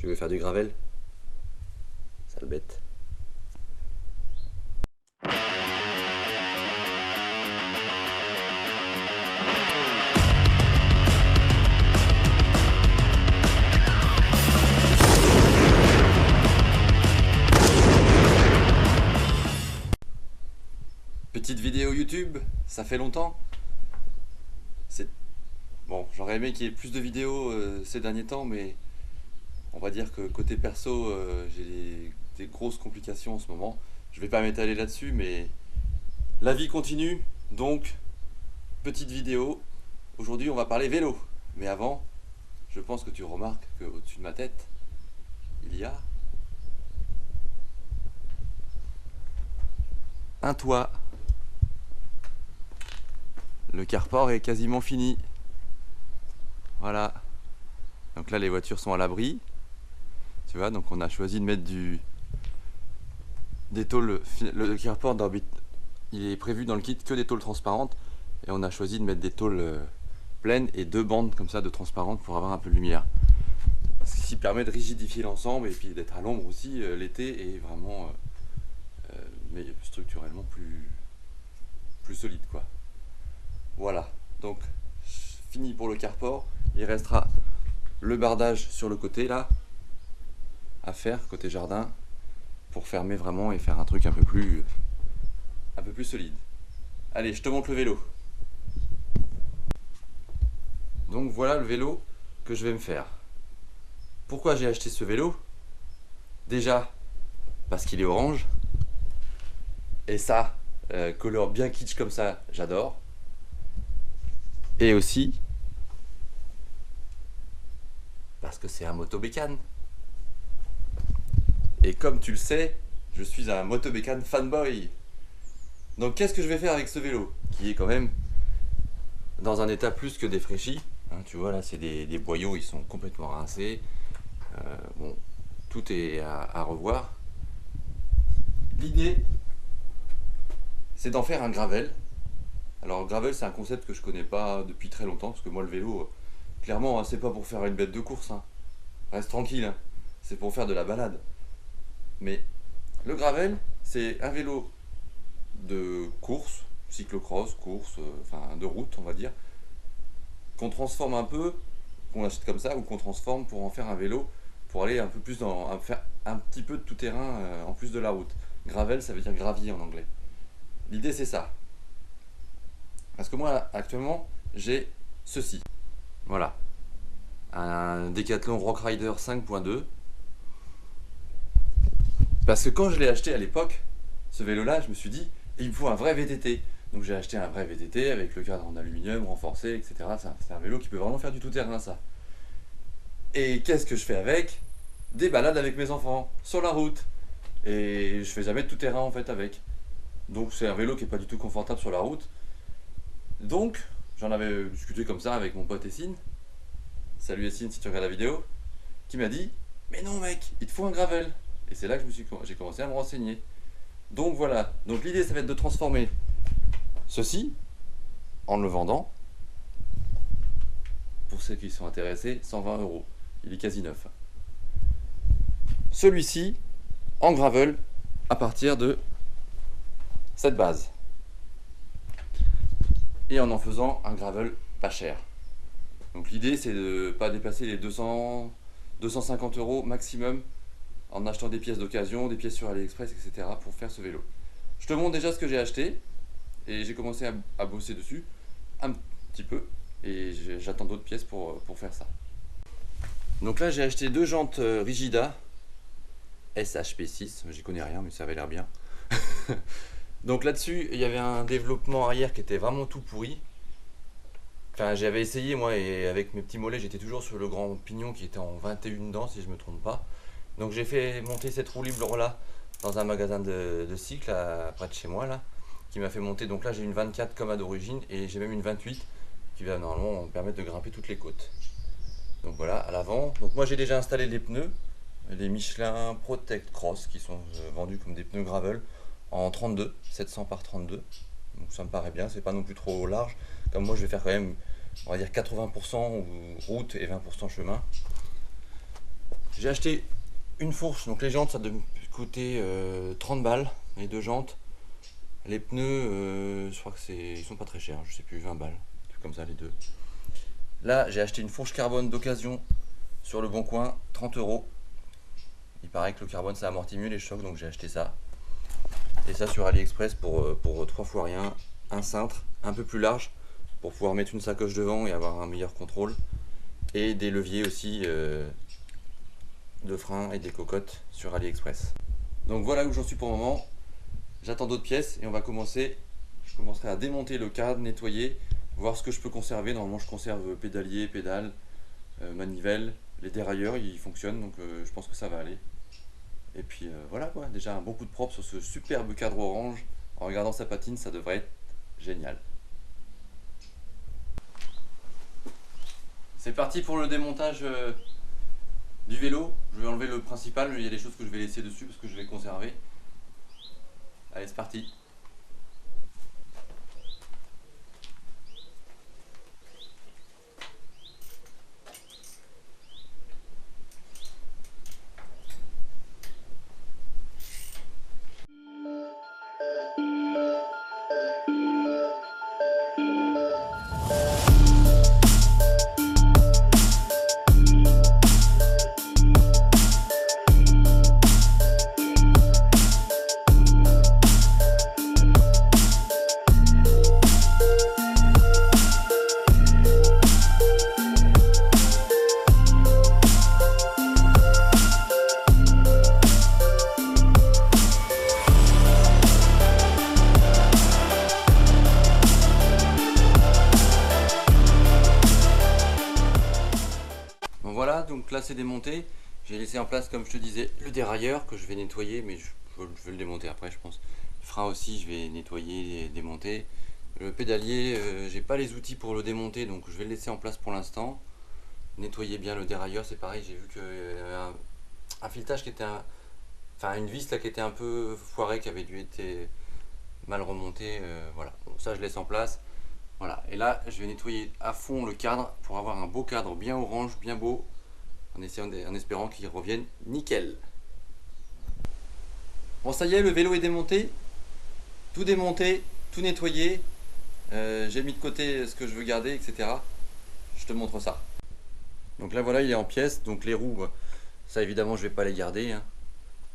Tu veux faire du gravel? Sale bête. Petite vidéo YouTube, ça fait longtemps. C'est bon, j'aurais aimé qu'il y ait plus de vidéos ces derniers temps, mais on va dire que côté perso, j'ai des grosses complications en ce moment. Je vais pas m'étaler là-dessus, mais la vie continue, donc petite vidéo. Aujourd'hui, on va parler vélo. Mais avant, je pense que tu remarques qu'au-dessus de ma tête, il y a un toit. Le carport est quasiment fini. Voilà. Donc là, les voitures sont à l'abri. Tu vois, donc on a choisi de mettre des tôles. Le carport il est prévu dans le kit que des tôles transparentes. Et on a choisi de mettre des tôles pleines et 2 bandes comme ça de transparentes pour avoir un peu de lumière. Ce qui permet de rigidifier l'ensemble et puis d'être à l'ombre aussi l'été et vraiment mais structurellement plus solide quoi. Voilà, donc fini pour le carport. Il restera le bardage sur le côté là à faire côté jardin pour fermer vraiment et faire un truc un peu plus solide. Allez, je te montre le vélo. Donc voilà le vélo que je vais me faire. Pourquoi j'ai acheté ce vélo? Déjà parce qu'il est orange et ça, couleur bien kitsch comme ça, j'adore. Et aussi parce que c'est un motobécane. Et comme tu le sais, je suis un motobécane fanboy. Donc qu'est-ce que je vais faire avec ce vélo qui est quand même dans un état plus que défraîchi, hein, tu vois là c'est des boyaux, ils sont complètement rincés. Bon, tout est à revoir. L'idée c'est d'en faire un gravel. Alors gravel c'est un concept que je connais pas depuis très longtemps parce que moi le vélo clairement c'est pas pour faire une bête de course, hein. Reste tranquille, hein. C'est pour faire de la balade. Mais le gravel c'est un vélo de course, cyclocross, course, enfin de route on va dire, qu'on transforme un peu, qu'on achète comme ça ou qu'on transforme pour en faire un vélo pour aller un peu plus faire un petit peu de tout terrain en plus de la route. Gravel ça veut dire gravier en anglais. L'idée c'est ça. Parce que moi actuellement j'ai ceci. Voilà. Un Decathlon Rock Rider 5.2. Parce que quand je l'ai acheté à l'époque, ce vélo là, je me suis dit, il me faut un vrai VTT. Donc j'ai acheté un vrai VTT avec le cadre en aluminium renforcé, etc. C'est un vélo qui peut vraiment faire du tout terrain ça. Et qu'est-ce que je fais avec? Des balades avec mes enfants, sur la route. Et je fais jamais de tout terrain en fait avec. Donc c'est un vélo qui est pas du tout confortable sur la route. Donc j'en avais discuté comme ça avec mon pote Essine. Salut Essine si tu regardes la vidéo. Qui m'a dit, mais non mec, il te faut un gravel. Et c'est là que j'ai commencé à me renseigner. Donc voilà, donc l'idée ça va être de transformer ceci en le vendant. Pour ceux qui sont intéressés, 120 €. Il est quasi neuf. Celui-ci en gravel à partir de cette base. Et en faisant un gravel pas cher. Donc l'idée c'est de ne pas dépasser les 250 € maximum en achetant des pièces d'occasion, des pièces sur AliExpress, etc. pour faire ce vélo. Je te montre déjà ce que j'ai acheté et j'ai commencé à bosser dessus un petit peu et j'attends d'autres pièces pour faire ça. Donc là j'ai acheté 2 jantes Rigida SHP6, j'y connais rien mais ça avait l'air bien. Donc là-dessus il y avait un développement arrière qui était vraiment tout pourri. Enfin j'avais essayé moi et avec mes petits mollets j'étais toujours sur le grand pignon qui était en 21 dents si je me trompe pas. Donc j'ai fait monter cette roue libre là dans un magasin de cycle près de chez moi là, qui m'a fait monter. Donc là j'ai une 24 comme à d'origine et j'ai même une 28 qui va normalement me permettre de grimper toutes les côtes. Donc voilà à l'avant. Donc moi j'ai déjà installé des pneus, des Michelin Protect Cross qui sont vendus comme des pneus gravel en 32, 700 par 32. Donc ça me paraît bien, c'est pas non plus trop large. Comme moi je vais faire quand même on va dire 80% route et 20% chemin. J'ai acheté une fourche, donc les jantes ça devait coûter 30 balles, les deux jantes. Les pneus, je crois que ils sont pas très chers, je sais plus, 20 balles, tout comme ça les deux. Là j'ai acheté une fourche carbone d'occasion sur le bon coin, 30 euros. Il paraît que le carbone ça amortit mieux les chocs, donc j'ai acheté ça. Et ça sur AliExpress pour 3 fois rien, un cintre un peu plus large pour pouvoir mettre une sacoche devant et avoir un meilleur contrôle. Et des leviers aussi de frein et des cocottes sur AliExpress. Donc voilà où j'en suis pour le moment. J'attends d'autres pièces et on va commencer. Je commencerai à démonter le cadre, nettoyer, voir ce que je peux conserver. Normalement je conserve pédalier, pédale, manivelle, les dérailleurs ils fonctionnent donc je pense que ça va aller. Et puis voilà quoi, déjà un bon coup de propre sur ce superbe cadre orange. En regardant sa patine ça devrait être génial. C'est parti pour le démontage du vélo. Je vais enlever le principal, mais il y a des choses que je vais laisser dessus parce que je vais conserver. Allez, c'est parti. Bon voilà, donc là c'est démonté. J'ai laissé en place, comme je te disais, le dérailleur que je vais nettoyer, mais je vais le démonter après je pense. Le frein aussi je vais nettoyer et démonter. Le pédalier, j'ai pas les outils pour le démonter, donc je vais le laisser en place pour l'instant. Nettoyer bien le dérailleur, c'est pareil, j'ai vu qu'il y avait un filetage qui était enfin une vis là qui était un peu foirée, qui avait dû être mal remontée, voilà. Bon, ça je laisse en place. Voilà, et là je vais nettoyer à fond le cadre pour avoir un beau cadre bien orange, bien beau, en espérant qu'il revienne nickel. Bon ça y est, le vélo est démonté, tout nettoyé, j'ai mis de côté ce que je veux garder, etc. Je te montre ça. Donc là voilà, il est en pièces, donc les roues, ça évidemment je vais pas les garder, hein.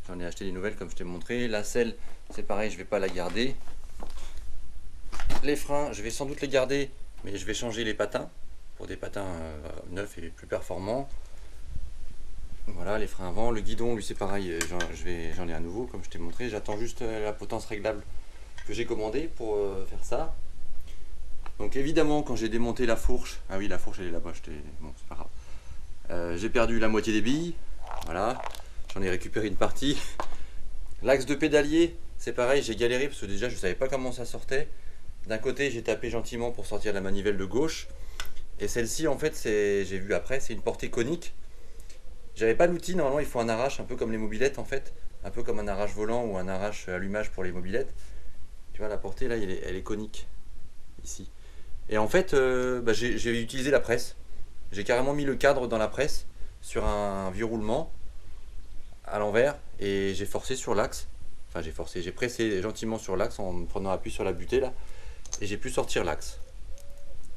J'en ai acheté des nouvelles comme je t'ai montré. La selle, c'est pareil, je vais pas la garder. Les freins, je vais sans doute les garder, mais je vais changer les patins pour des patins neufs et plus performants. Voilà, les freins avant. Le guidon, lui c'est pareil, j'en ai un nouveau comme je t'ai montré. J'attends juste la potence réglable que j'ai commandée pour faire ça. Donc évidemment quand j'ai démonté la fourche, ah oui la fourche elle est là-bas, bon c'est pas grave. J'ai perdu la moitié des billes, voilà, j'en ai récupéré une partie. L'axe de pédalier, c'est pareil, j'ai galéré parce que déjà je savais pas comment ça sortait. D'un côté j'ai tapé gentiment pour sortir la manivelle de gauche, et celle-ci en fait j'ai vu après, c'est une portée conique. J'avais pas l'outil, normalement il faut un arrache, un peu comme les mobylettes en fait, un peu comme un arrache volant ou un arrache allumage pour les mobylettes. Tu vois la portée là elle est conique ici. Et en fait j'ai utilisé la presse, j'ai carrément mis le cadre dans la presse sur un vieux roulement à l'envers et j'ai forcé sur l'axe. Enfin j'ai pressé gentiment sur l'axe en prenant appui sur la butée là. Et j'ai pu sortir l'axe.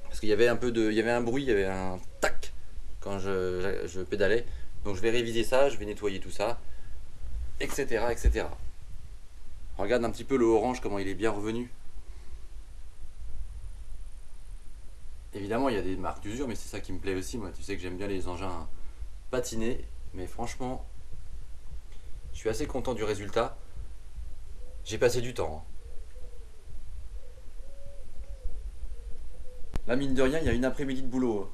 Parce qu'il y avait il y avait un bruit, il y avait un tac quand je pédalais. Donc je vais réviser ça, je vais nettoyer tout ça, etc. etc. Regarde un petit peu le orange, comment il est bien revenu. Évidemment il y a des marques d'usure, mais c'est ça qui me plaît aussi. Moi tu sais que j'aime bien les engins patinés. Mais franchement, je suis assez content du résultat. J'ai passé du temps, hein. Là, mine de rien, il y a une après-midi de boulot.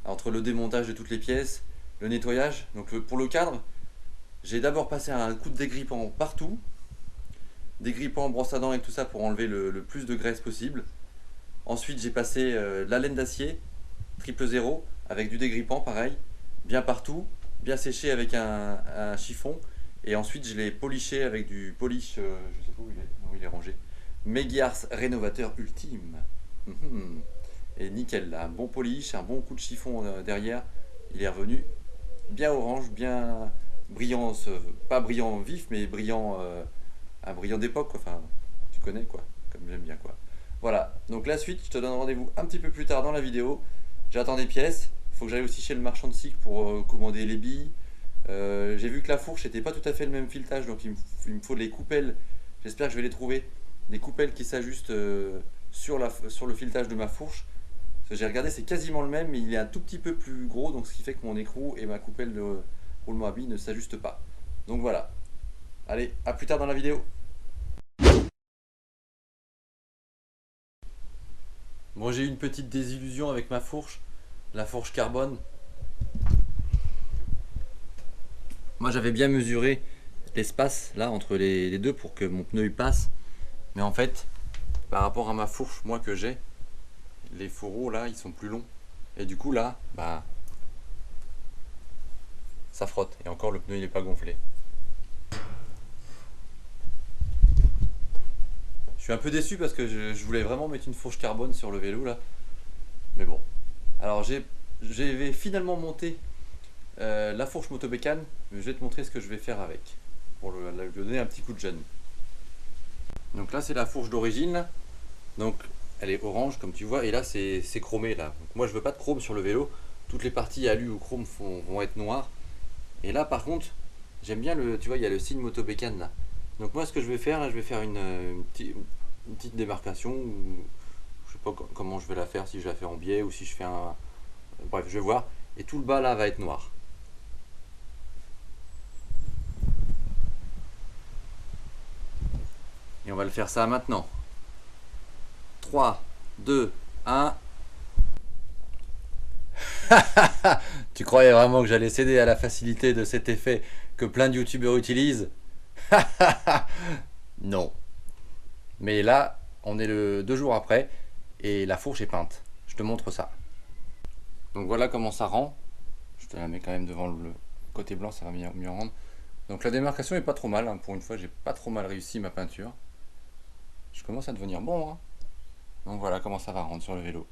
Entre le démontage de toutes les pièces, le nettoyage. Donc pour le cadre, j'ai d'abord passé un coup de dégrippant partout. Dégrippant, brosse à dents et tout ça pour enlever le plus de graisse possible. Ensuite, j'ai passé de la laine d'acier, 000, avec du dégrippant pareil, bien partout, bien séché avec un chiffon. Et ensuite, je l'ai poliché avec du polish, je sais pas où il est, non, il est rangé. Megiars Rénovateur Ultime. Et nickel, là, un bon polish, un bon coup de chiffon derrière, il est revenu bien orange, bien brillant, pas brillant vif, mais brillant, un brillant d'époque, quoi. Enfin, tu connais quoi, comme j'aime bien quoi. Voilà, donc la suite, je te donne rendez-vous un petit peu plus tard dans la vidéo. J'attends des pièces, faut que j'aille aussi chez le marchand de cycle pour commander les billes. J'ai vu que la fourche n'était pas tout à fait le même filetage, donc il me faut les coupelles. J'espère que je vais les trouver. Des coupelles qui s'ajustent sur le filetage de ma fourche. Parce que j'ai regardé, c'est quasiment le même, mais il est un tout petit peu plus gros, donc ce qui fait que mon écrou et ma coupelle de roulement à billes ne s'ajustent pas. Donc voilà. Allez, à plus tard dans la vidéo. Bon, j'ai eu une petite désillusion avec ma fourche, la fourche carbone. Moi, j'avais bien mesuré l'espace là entre les deux pour que mon pneu y passe. Mais en fait, par rapport à ma fourche, moi que j'ai, les fourreaux là, ils sont plus longs. Et du coup là, bah, ça frotte. Et encore, le pneu il est pas gonflé. Je suis un peu déçu parce que je voulais vraiment mettre une fourche carbone sur le vélo là. Mais bon. Alors j'ai finalement monté la fourche motobécane. Mais je vais te montrer ce que je vais faire avec. Pour lui donner un petit coup de jeune. Donc là c'est la fourche d'origine. Donc elle est orange comme tu vois. Et là c'est chromé là. Donc moi je veux pas de chrome sur le vélo. Toutes les parties alu ou chrome vont être noires. Et là par contre, j'aime bien tu vois, il y a le signe motobécane là. Donc moi ce que je vais faire là, je vais faire une petite démarcation. Je sais pas comment je vais la faire, si je la fais en biais ou si je fais un. Bref, je vais voir. Et tout le bas là va être noir. Et on va le faire ça maintenant. 3, 2, 1. Tu croyais vraiment que j'allais céder à la facilité de cet effet que plein de youtubeurs utilisent? Non. Mais là, on est le 2 jours après et la fourche est peinte. Je te montre ça. Donc voilà comment ça rend. Je te la mets quand même devant le côté blanc, ça va mieux rendre. Donc la démarcation est pas trop mal, hein. Pour une fois, j'ai pas trop mal réussi ma peinture. Je commence à devenir bon, hein. Donc voilà comment ça va rendre sur le vélo.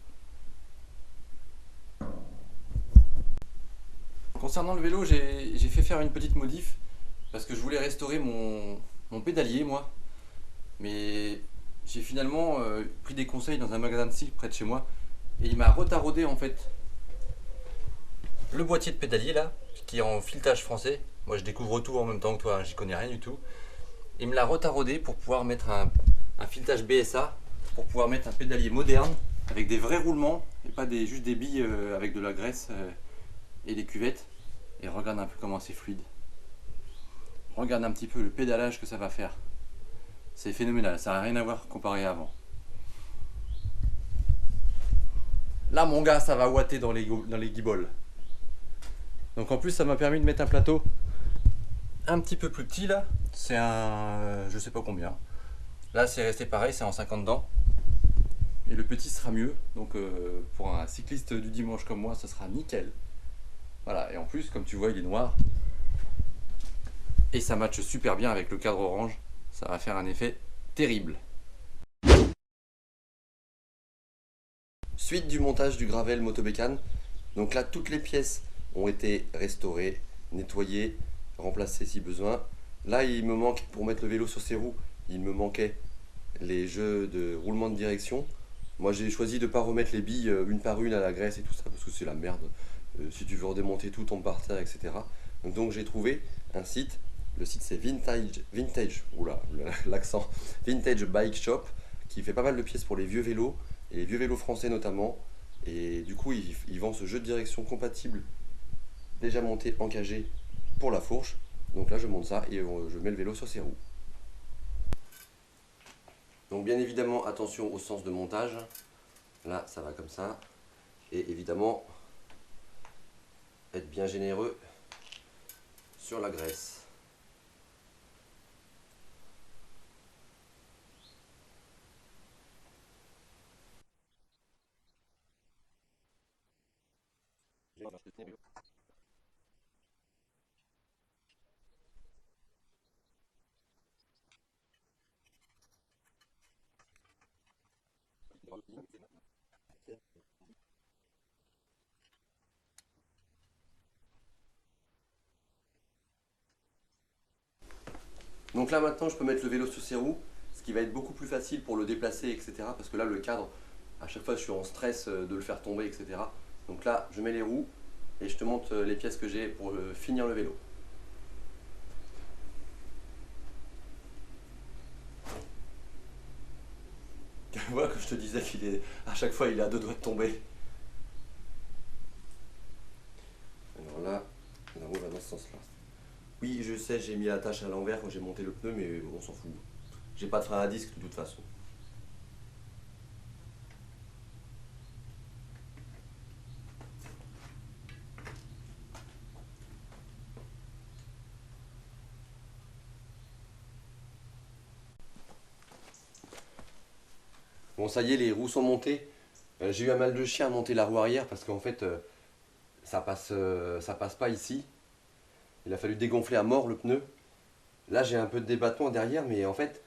Concernant le vélo, j'ai fait faire une petite modif parce que je voulais restaurer mon pédalier, moi. Mais j'ai finalement pris des conseils dans un magasin de cycle près de chez moi et il m'a retaraudé en fait le boîtier de pédalier là, qui est en filetage français. Moi je découvre tout en même temps que toi, hein, j'y connais rien du tout. Il me l'a retaraudé pour pouvoir mettre un filetage BSA, pour pouvoir mettre un pédalier moderne avec des vrais roulements et pas juste des billes avec de la graisse et des cuvettes. Et regarde un peu comment c'est fluide. Regarde un petit peu le pédalage que ça va faire. C'est phénoménal, ça n'a rien à voir comparé à avant. Là mon gars, ça va ouater dans les guiboles. Donc en plus ça m'a permis de mettre un plateau un petit peu plus petit là. C'est un je sais pas combien. Là c'est resté pareil, c'est en 50 dents. Et le petit sera mieux. Donc pour un cycliste du dimanche comme moi, ça sera nickel. Voilà, et en plus comme tu vois il est noir. Et ça matche super bien avec le cadre orange. Ça va faire un effet terrible. Suite du montage du gravel motobécane. Donc là toutes les pièces ont été restaurées, nettoyées, remplacées si besoin. Là il me manque, pour mettre le vélo sur ses roues, il me manquait les jeux de roulement de direction. Moi j'ai choisi de ne pas remettre les billes une par une à la graisse et tout ça parce que c'est la merde. Si tu veux redémonter tout, tombe par terre, etc. Donc j'ai trouvé un site. Le site c'est oula, l'accent, Vintage Bike Shop, qui fait pas mal de pièces pour les vieux vélos, et les vieux vélos français notamment. Et du coup, il vend ce jeu de direction compatible, déjà monté, encagé pour la fourche. Donc là, je monte ça et je mets le vélo sur ses roues. Donc bien évidemment, attention au sens de montage. Là, ça va comme ça. Et évidemment, être bien généreux sur la graisse. Donc là maintenant je peux mettre le vélo sur ses roues, ce qui va être beaucoup plus facile pour le déplacer, etc. Parce que là le cadre, à chaque fois je suis en stress de le faire tomber, etc. Donc là je mets les roues et je te montre les pièces que j'ai pour finir le vélo. Tu vois que je te disais qu'il est à chaque fois il est à deux doigts de tomber. Alors là, la roue va dans ce sens-là. Oui, je sais, j'ai mis la tâche à l'envers quand j'ai monté le pneu, mais on s'en fout. J'ai pas de frein à disque de toute façon. Bon, ça y est, les roues sont montées. J'ai eu un mal de chien à monter la roue arrière parce qu'en fait, ça passe pas ici. Il a fallu dégonfler à mort le pneu. Là, j'ai un peu de débattement derrière, mais en fait,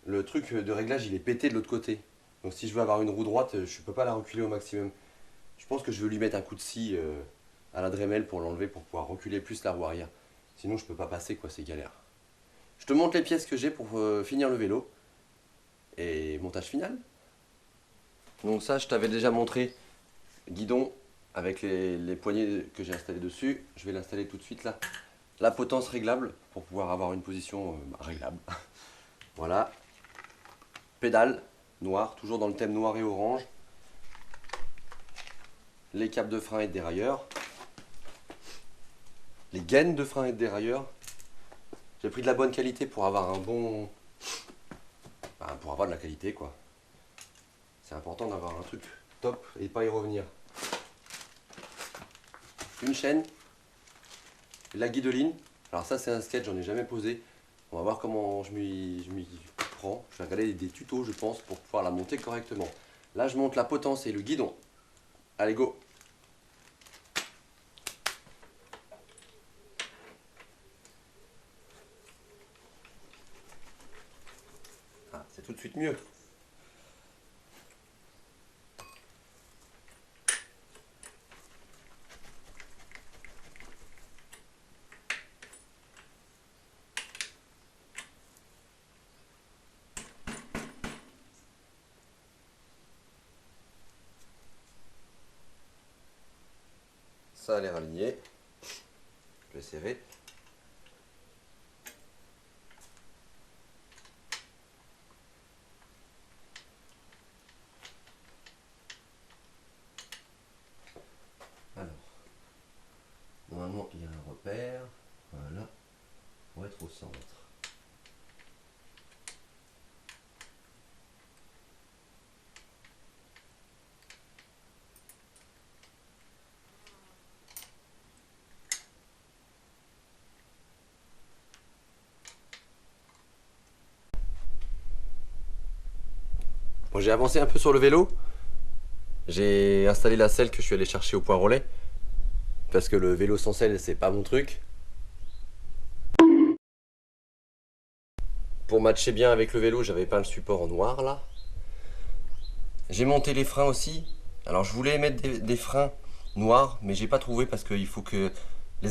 le truc de réglage, il est pété de l'autre côté. Donc si je veux avoir une roue droite, je peux pas la reculer au maximum. Je pense que je vais lui mettre un coup de scie à la Dremel pour l'enlever, pour pouvoir reculer plus la roue arrière. Sinon, je peux pas passer, quoi, c'est galère. Je te montre les pièces que j'ai pour finir le vélo. Et montage final. Donc ça, je t'avais déjà montré. Guidon avec les poignées que j'ai installées dessus. Je vais l'installer tout de suite là. La potence réglable pour pouvoir avoir une position réglable. Voilà. Pédale noire, toujours dans le thème noir et orange. Les câbles de frein et de dérailleur. Les gaines de frein et de dérailleur. J'ai pris de la bonne qualité pour avoir un bon... Enfin, pour avoir de la qualité quoi. C'est important d'avoir un truc top et pas y revenir. Une chaîne. La guidoline. Alors ça c'est un sketch, j'en ai jamais posé. On va voir comment je m'y prends. Je vais regarder des tutos je pense pour pouvoir la monter correctement. Là je monte la potence et le guidon. Allez go! Ah, c'est tout de suite mieux. Ça a l'air aligné. Je vais serrer. Alors, normalement il y a un repère. Voilà. Pour être au centre. Bon, j'ai avancé un peu sur le vélo. J'ai installé la selle que je suis allé chercher au point relais. Parce que le vélo sans selle, c'est pas mon truc. Pour matcher bien avec le vélo, j'avais pas le support en noir là. J'ai monté les freins aussi. Alors je voulais mettre des freins noirs, mais j'ai pas trouvé parce qu'il faut que les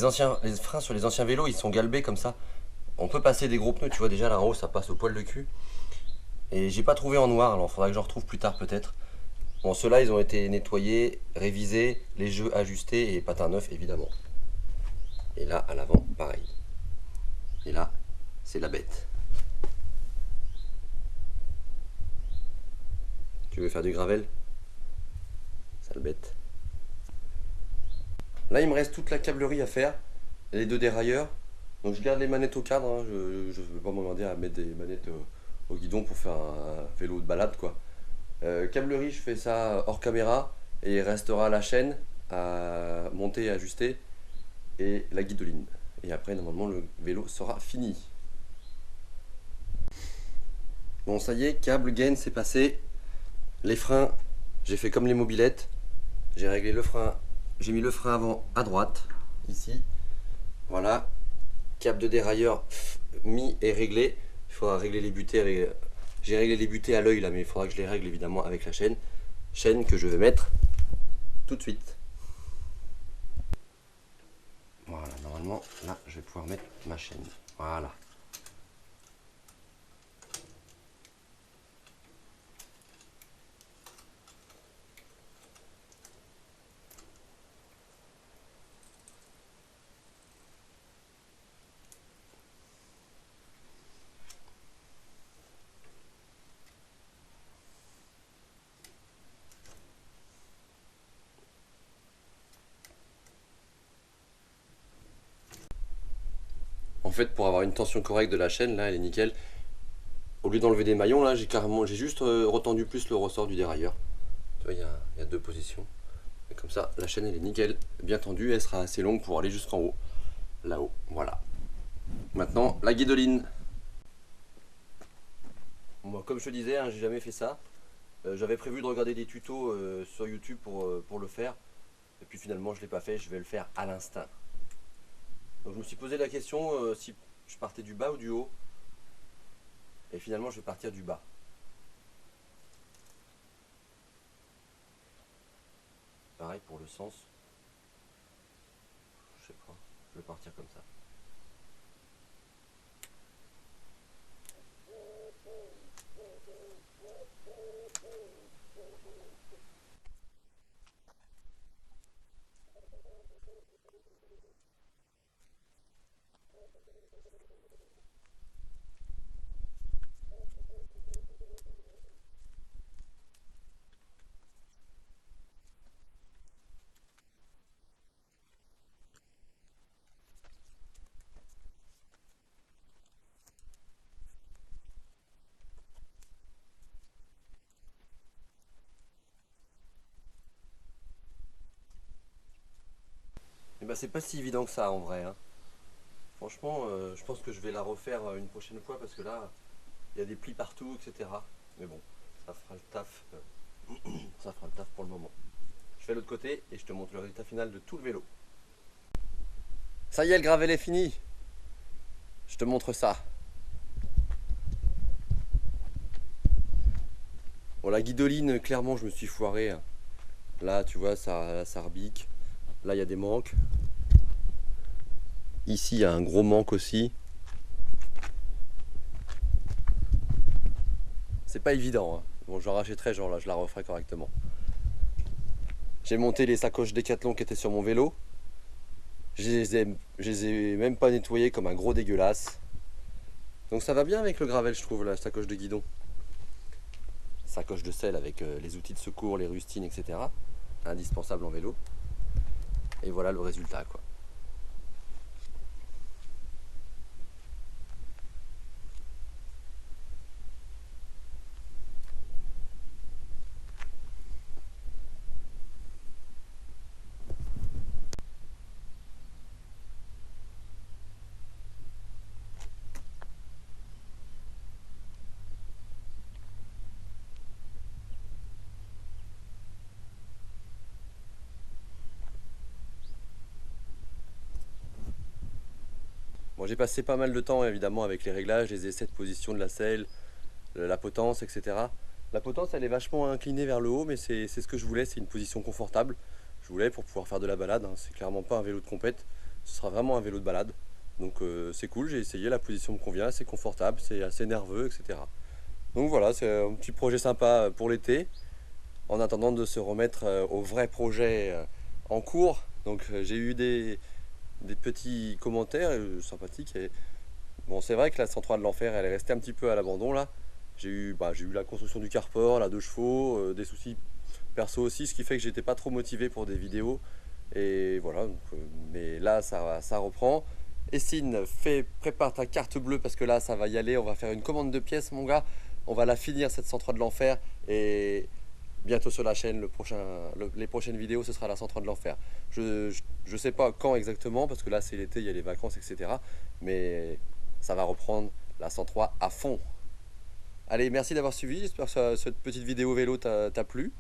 freins sur les anciens vélos, ils sont galbés comme ça. On peut passer des gros pneus, tu vois déjà là en haut, ça passe au poil de cul. Et j'ai pas trouvé en noir, alors il faudra que j'en retrouve plus tard peut-être. Bon, ceux-là, ils ont été nettoyés, révisés, les jeux ajustés et patin neuf évidemment. Et là, à l'avant, pareil. Et là, c'est la bête. Tu veux faire du gravel? Sale bête. Là, il me reste toute la câblerie à faire, les deux dérailleurs. Donc je garde les manettes au cadre, hein. Je ne vais pas m'emmerder à mettre des manettes au guidon pour faire un vélo de balade quoi. Câblerie, je fais ça hors caméra et il restera la chaîne à monter et ajuster et la guidoline. Et après, normalement, le vélo sera fini. Bon, ça y est, câble, gaine, c'est passé. Les freins, j'ai fait comme les mobylettes. J'ai réglé le frein, j'ai mis le frein avant à droite, ici. Voilà. Câble de dérailleur mis et réglé. Il faudra régler les butées avec... J'ai réglé les butées à l'œil là, mais il faudra que je les règle évidemment avec la chaîne. Chaîne que je vais mettre tout de suite. Voilà, normalement, là, je vais pouvoir mettre ma chaîne. Voilà. En fait, pour avoir une tension correcte de la chaîne, là, elle est nickel. Au lieu d'enlever des maillons, là, j'ai juste retendu plus le ressort du dérailleur. Tu vois, il y a deux positions. Et comme ça, la chaîne, elle est nickel, bien tendue. Elle sera assez longue pour aller jusqu'en haut. Là-haut, voilà. Maintenant, la guidoline. Bon, comme je te disais, hein, j'ai jamais fait ça. J'avais prévu de regarder des tutos sur YouTube pour le faire. Et puis finalement, je ne l'ai pas fait. Je vais le faire à l'instinct. Donc je me suis posé la question si je partais du bas ou du haut. Et finalement, je vais partir du bas. Pareil pour le sens. Je sais pas. Je vais partir comme ça. Et bah c'est pas si évident que ça en vrai, hein. Franchement, je pense que je vais la refaire une prochaine fois parce que là, il y a des plis partout, etc. Mais bon, ça fera le taf. Ça fera le taf pour le moment. Je fais l'autre côté et je te montre le résultat final de tout le vélo. Ça y est, le gravel est fini. Je te montre ça. Bon, la guidoline, clairement, je me suis foiré, hein. Là, tu vois, ça rebique. Là, il y a des manques. Ici, il y a un gros manque aussi. C'est pas évident, hein. Bon, je rachèterai, genre là, je la referai correctement. J'ai monté les sacoches Décathlon qui étaient sur mon vélo. Je les ai même pas nettoyées comme un gros dégueulasse. Donc ça va bien avec le gravel, je trouve, la sacoche de guidon. Sacoche de selle avec les outils de secours, les rustines, etc. Indispensable en vélo. Et voilà le résultat, quoi. Bon, j'ai passé pas mal de temps évidemment avec les réglages, les essais de position de la selle, la potence, etc. La potence, elle est vachement inclinée vers le haut, mais c'est ce que je voulais, c'est une position confortable. Je voulais pour pouvoir faire de la balade, hein. C'est clairement pas un vélo de compète, ce sera vraiment un vélo de balade. Donc c'est cool, j'ai essayé, la position me convient, c'est confortable, c'est assez nerveux, etc. Donc voilà, c'est un petit projet sympa pour l'été, en attendant de se remettre au vrai projet en cours. Donc j'ai eu des petits commentaires sympathiques. Et bon, c'est vrai que la 103 de l'enfer, elle est restée un petit peu à l'abandon là. J'ai eu la construction du carport, la 2 chevaux, des soucis perso aussi, ce qui fait que j'étais pas trop motivé pour des vidéos. Et voilà, donc, mais là ça reprend. Essine, prépare ta carte bleue parce que là ça va y aller. On va faire une commande de pièces, mon gars. On va la finir cette 103 de l'enfer. Et bientôt sur la chaîne, les prochaines vidéos, ce sera la 103 de l'enfer. Je sais pas quand exactement, parce que là c'est l'été, il y a les vacances, etc. Mais ça va reprendre la 103 à fond. Allez, merci d'avoir suivi, j'espère que cette petite vidéo vélo t'a plu.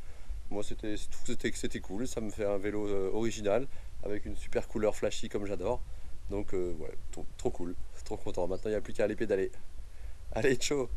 Moi je trouve que c'était cool, ça me fait un vélo original, avec une super couleur flashy comme j'adore. Donc ouais, trop cool, trop content. Maintenant il n'y a plus qu'à aller pédaler. Allez, ciao!